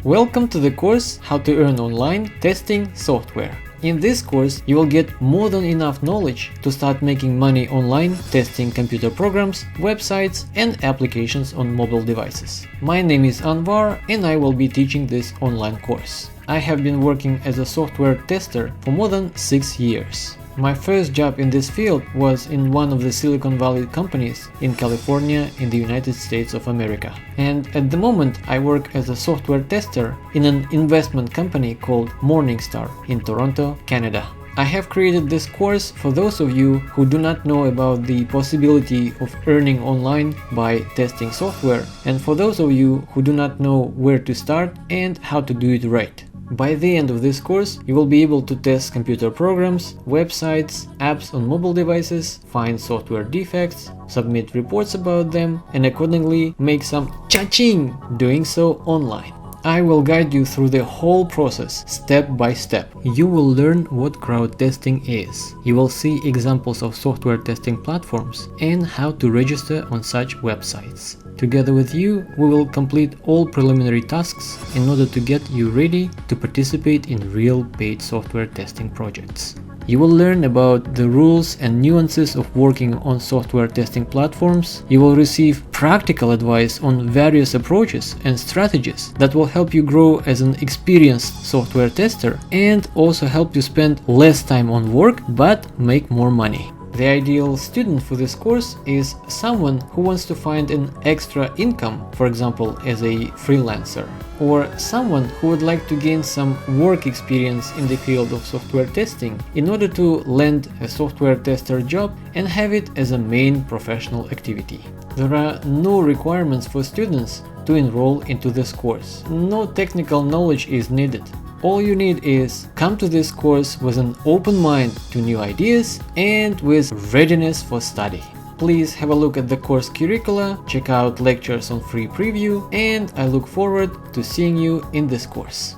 Welcome to the course How to Earn Online Testing Software. In this course, you will get more than enough knowledge to start making money online testing computer programs, websites, and applications on mobile devices. My name is Anvar and I will be teaching this online course. I have been working as a software tester for more than 6 years. My first job in this field was in one of the Silicon Valley companies in California in the United States of America. And at the moment I work as a software tester in an investment company called Morningstar in Toronto, Canada. I have created this course for those of you who do not know about the possibility of earning online by testing software, and for those of you who do not know where to start and how to do it right. By the end of this course, you will be able to test computer programs, websites, apps on mobile devices, find software defects, submit reports about them, and accordingly make some cha-ching doing so online. I will guide you through the whole process, step by step. You will learn what crowd testing is. You will see examples of software testing platforms and how to register on such websites. Together with you, we will complete all preliminary tasks in order to get you ready to participate in real paid software testing projects. You will learn about the rules and nuances of working on software testing platforms. You will receive practical advice on various approaches and strategies that will help you grow as an experienced software tester and also help you spend less time on work but make more money. The ideal student for this course is someone who wants to find an extra income, for example as a freelancer, or someone who would like to gain some work experience in the field of software testing in order to land a software tester job and have it as a main professional activity. There are no requirements for students to enroll into this course. No technical knowledge is needed. All you need is come to this course with an open mind to new ideas and with readiness for study. Please have a look at the course curricula, check out lectures on free preview, and I look forward to seeing you in this course.